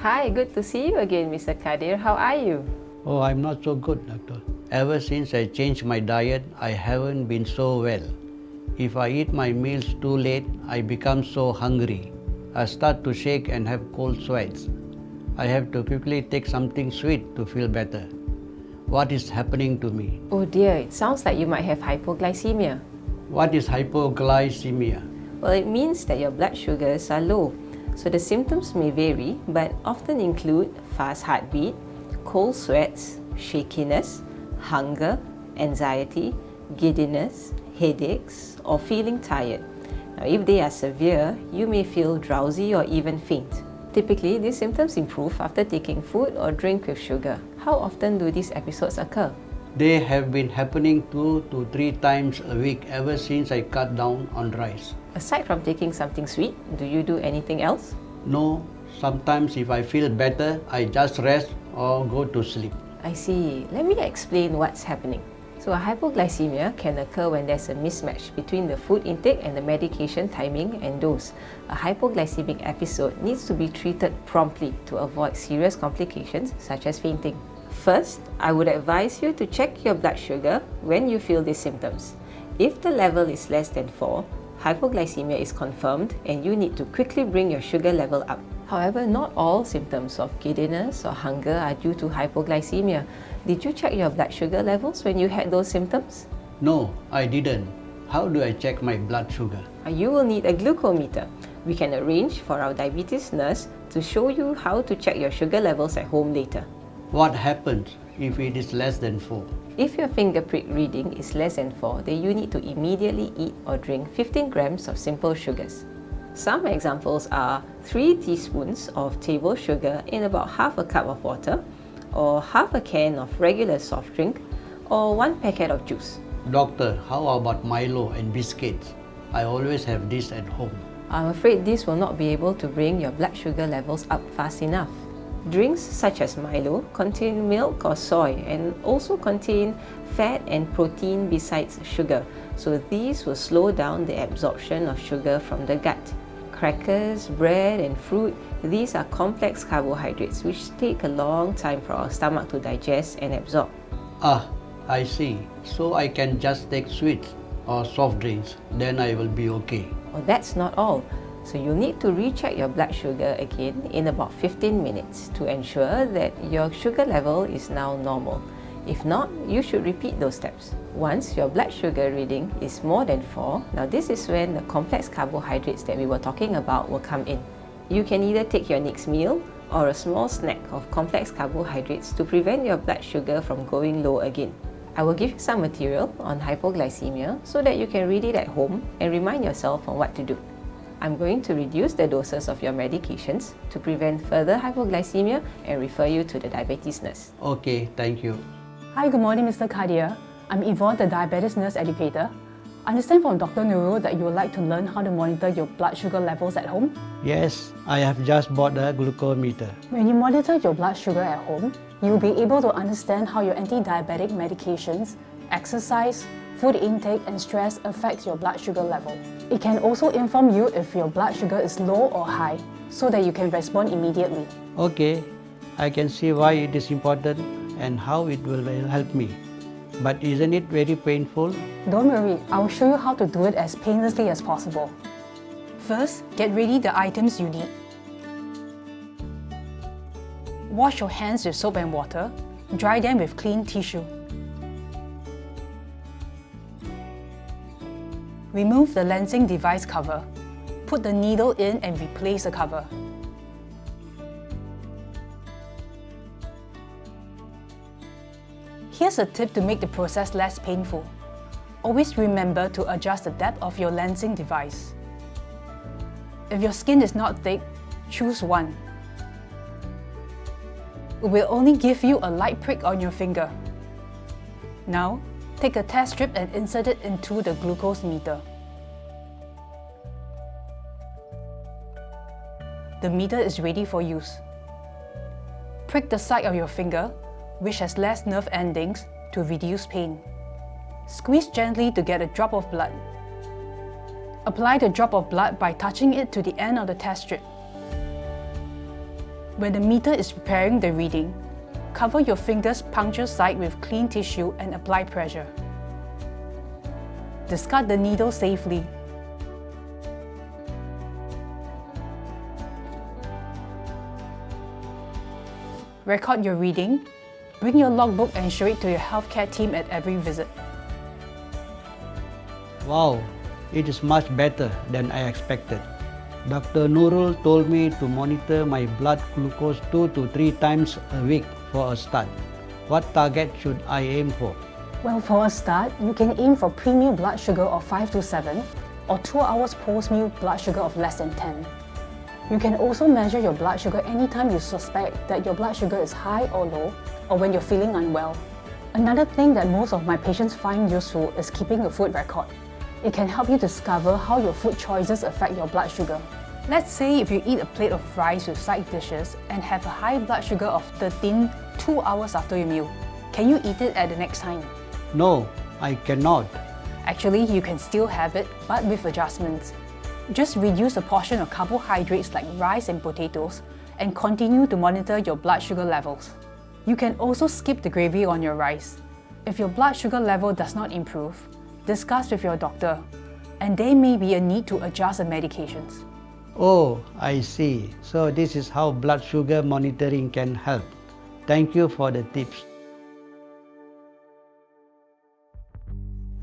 Hi, good to see you again, Mr. Kadir. How are you? Oh, I'm not so good, doctor. Ever since I changed my diet, I haven't been so well. If I eat my meals too late, I become so hungry. I start to shake and have cold sweats. I have to quickly take something sweet to feel better. What is happening to me? Oh dear, it sounds like you might have hypoglycemia. What is hypoglycemia? Well, it means that your blood sugars are low. So the symptoms may vary, but often include fast heartbeat, cold sweats, shakiness, hunger, anxiety, giddiness, headaches, or feeling tired. Now, if they are severe, you may feel drowsy or even faint. Typically, these symptoms improve after taking food or drink with sugar. How often do these episodes occur? They have been happening 2 to 3 times a week ever since I cut down on rice. Aside from taking something sweet, do you do anything else? No, sometimes if I feel better, I just rest or go to sleep. I see. Let me explain what's happening. So a hypoglycemia can occur when there's a mismatch between the food intake and the medication timing and dose. A hypoglycemic episode needs to be treated promptly to avoid serious complications such as fainting. First, I would advise you to check your blood sugar when you feel these symptoms. If the level is less than 4, hypoglycemia is confirmed and you need to quickly bring your sugar level up. However, not all symptoms of giddiness or hunger are due to hypoglycemia. Did you check your blood sugar levels when you had those symptoms? No, I didn't. How do I check my blood sugar? You will need a glucometer. We can arrange for our diabetes nurse to show you how to check your sugar levels at home later. What happens if it is less than 4? If your finger prick reading is less than 4, then you need to immediately eat or drink 15 grams of simple sugars. Some examples are 3 teaspoons of table sugar in about half a cup of water, or half a can of regular soft drink, or 1 packet of juice. Doctor, how about Milo and biscuits? I always have this at home. I'm afraid this will not be able to bring your blood sugar levels up fast enough. Drinks such as Milo contain milk or soy and also contain fat and protein besides sugar, so these will slow down the absorption of sugar from the gut. Crackers, bread and fruit, these are complex carbohydrates which take a long time for our stomach to digest and absorb. Ah, I see. So I can just take sweets or soft drinks, then I will be okay. Oh, that's not all. So you'll need to recheck your blood sugar again in about 15 minutes to ensure that your sugar level is now normal. If not, you should repeat those steps. Once your blood sugar reading is more than 4, now this is when the complex carbohydrates that we were talking about will come in. You can either take your next meal or a small snack of complex carbohydrates to prevent your blood sugar from going low again. I will give you some material on hypoglycemia so that you can read it at home and remind yourself on what to do. I'm going to reduce the doses of your medications to prevent further hypoglycemia and refer you to the diabetes nurse. Okay, thank you. Hi, good morning, Mr. Kadir. I'm Yvonne, the diabetes nurse educator. I understand from Dr. Nurul that you would like to learn how to monitor your blood sugar levels at home. Yes, I have just bought a glucometer. When you monitor your blood sugar at home, you'll be able to understand how your anti-diabetic medications, exercise, food intake and stress affect your blood sugar level. It can also inform you if your blood sugar is low or high, so that you can respond immediately. Okay, I can see why it is important and how it will help me. But isn't it very painful? Don't worry, I will show you how to do it as painlessly as possible. First, get ready the items you need. Wash your hands with soap and water. Dry them with clean tissue. Remove the lensing device cover. Put the needle in and replace the cover. Here's a tip to make the process less painful. Always remember to adjust the depth of your lensing device. If your skin is not thick, choose one. It will only give you a light prick on your finger. Now, take a test strip and insert it into the glucose meter. The meter is ready for use. Prick the side of your finger, which has less nerve endings, to reduce pain. Squeeze gently to get a drop of blood. Apply the drop of blood by touching it to the end of the test strip. When the meter is preparing the reading, cover your finger's puncture site with clean tissue and apply pressure. Discard the needle safely. Record your reading. Bring your logbook and show it to your healthcare team at every visit. Wow, it is much better than I expected. Dr. Nurul told me to monitor my blood glucose 2 to 3 times a week for a start. What target should I aim for? Well, for a start, you can aim for pre-meal blood sugar of 5 to 7 or 2 hours post-meal blood sugar of less than 10. You can also measure your blood sugar anytime you suspect that your blood sugar is high or low, or when you're feeling unwell. Another thing that most of my patients find useful is keeping a food record. It can help you discover how your food choices affect your blood sugar. Let's say if you eat a plate of rice with side dishes and have a high blood sugar of 13 2 hours after your meal. Can you eat it at the next time? No, I cannot. Actually, you can still have it, but with adjustments. Just reduce the portion of carbohydrates like rice and potatoes and continue to monitor your blood sugar levels. You can also skip the gravy on your rice. If your blood sugar level does not improve, discuss with your doctor, and there may be a need to adjust the medications. Oh, I see. So this is how blood sugar monitoring can help. Thank you for the tips.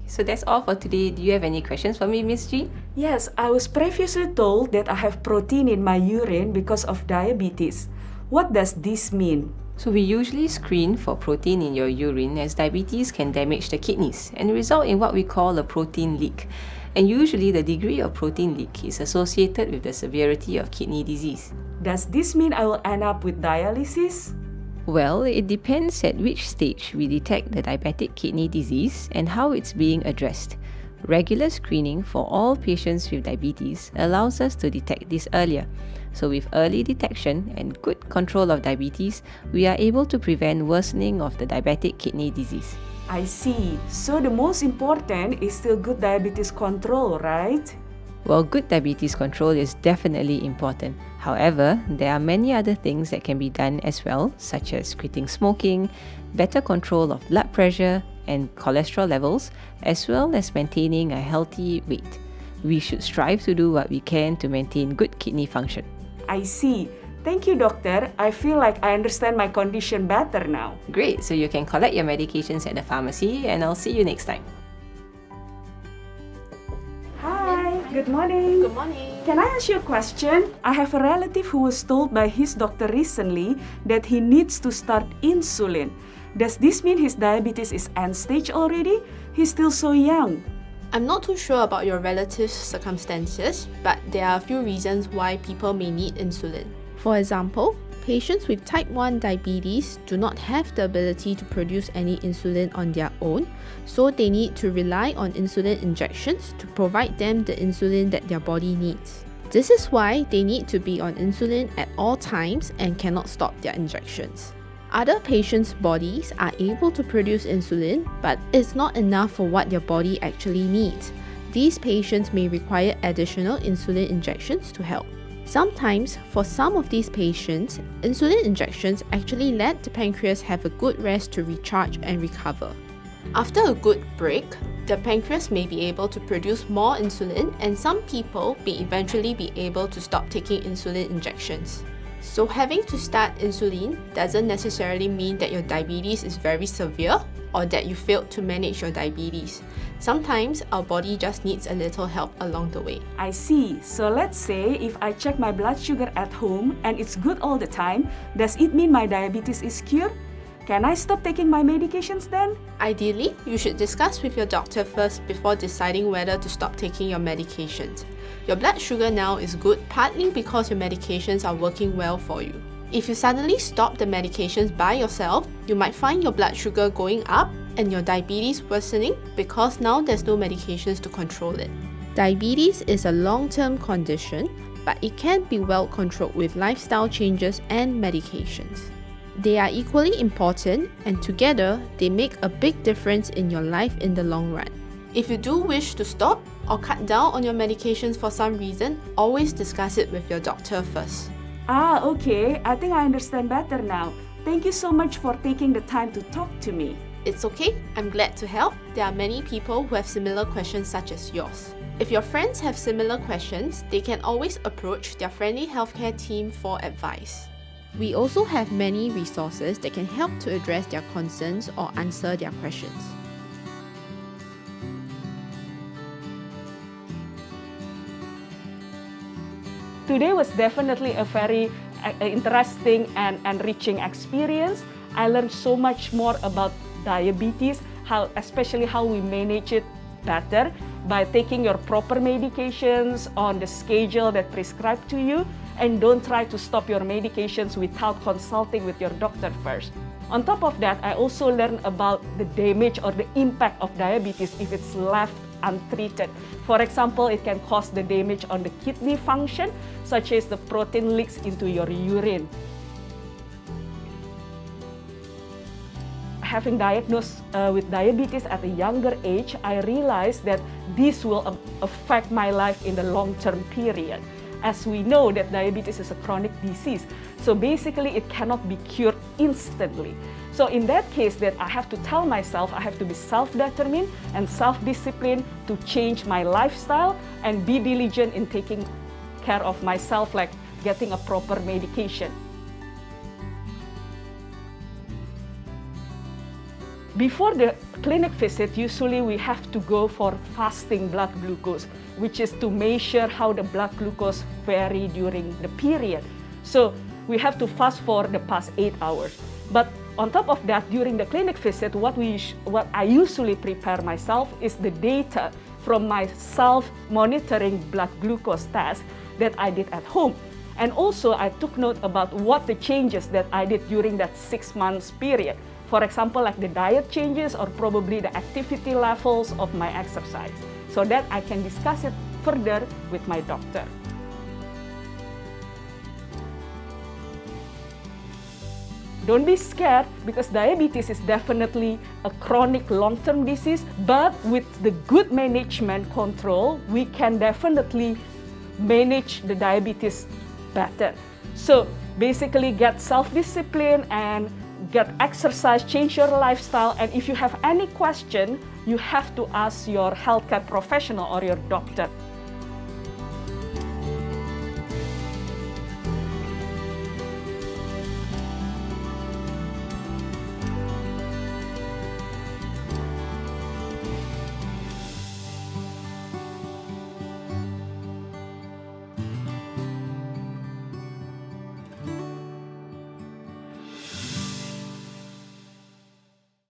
So that's all for today. Do you have any questions for me, Miss G? Yes, I was previously told that I have protein in my urine because of diabetes. What does this mean? So we usually screen for protein in your urine, as diabetes can damage the kidneys and result in what we call a protein leak. And usually the degree of protein leak is associated with the severity of kidney disease. Does this mean I will end up with dialysis? Well, it depends at which stage we detect the diabetic kidney disease and how it's being addressed. Regular screening for all patients with diabetes allows us to detect this earlier. So with early detection and good control of diabetes, we are able to prevent worsening of the diabetic kidney disease. I see. So the most important is still good diabetes control, right? Well, good diabetes control is definitely important. However, there are many other things that can be done as well, such as quitting smoking, better control of blood pressure and cholesterol levels, as well as maintaining a healthy weight. We should strive to do what we can to maintain good kidney function. I see. Thank you, doctor. I feel like I understand my condition better now. Great, so you can collect your medications at the pharmacy and I'll see you next time. Hi, good morning. Good morning. Can I ask you a question? I have a relative who was told by his doctor recently that he needs to start insulin. Does this mean his diabetes is end stage already? He's still so young. I'm not too sure about your relative's circumstances, but there are a few reasons why people may need insulin. For example, patients with type 1 diabetes do not have the ability to produce any insulin on their own, so they need to rely on insulin injections to provide them the insulin that their body needs. This is why they need to be on insulin at all times and cannot stop their injections. Other patients' bodies are able to produce insulin, but it's not enough for what their body actually needs. These patients may require additional insulin injections to help. Sometimes, for some of these patients, insulin injections actually let the pancreas have a good rest to recharge and recover. After a good break, the pancreas may be able to produce more insulin, and some people may eventually be able to stop taking insulin injections. So having to start insulin doesn't necessarily mean that your diabetes is very severe or that you failed to manage your diabetes. Sometimes our body just needs a little help along the way. I see. So let's say if I check my blood sugar at home and it's good all the time, does it mean my diabetes is cured? Can I stop taking my medications then? Ideally, you should discuss with your doctor first before deciding whether to stop taking your medications. Your blood sugar now is good partly because your medications are working well for you. If you suddenly stop the medications by yourself, you might find your blood sugar going up and your diabetes worsening because now there's no medications to control it. Diabetes is a long-term condition, but it can be well controlled with lifestyle changes and medications. They are equally important, and together they make a big difference in your life in the long run. If you do wish to stop or cut down on your medications for some reason, always discuss it with your doctor first. Ah, okay. I think I understand better now. Thank you so much for taking the time to talk to me. It's okay, I'm glad to help. There are many people who have similar questions such as yours. If your friends have similar questions, they can always approach their friendly healthcare team for advice. We also have many resources that can help to address their concerns or answer their questions. Today was definitely a very interesting and enriching experience. I learned so much more about diabetes, especially how we manage it better by taking your proper medications on the schedule that prescribed to you, and don't try to stop your medications without consulting with your doctor first. On top of that, I also learned about the damage or the impact of diabetes if it's left untreated. For example, it can cause the damage on the kidney function, such as the protein leaks into your urine. Having diagnosed with diabetes at a younger age, I realized that this will affect my life in the long-term period. As we know that diabetes is a chronic disease, so basically it cannot be cured instantly. So in that case, that I have to tell myself I have to be self-determined and self-disciplined to change my lifestyle and be diligent in taking care of myself, like getting a proper medication. Before the clinic visit, usually we have to go for fasting blood glucose, which is to measure how the blood glucose vary during the period. So we have to fast for the past 8 hours. But on top of that, during the clinic visit, what I usually prepare myself is the data from my self-monitoring blood glucose test that I did at home. And also, I took note about what the changes that I did during that 6 months period. For example, like the diet changes or probably the activity levels of my exercise, so that I can discuss it further with my doctor. Don't be scared, because diabetes is definitely a chronic long-term disease, but with the good management control, we can definitely manage the diabetes better. So basically get self-discipline and get exercise, change your lifestyle, and if you have any question, you have to ask your healthcare professional or your doctor.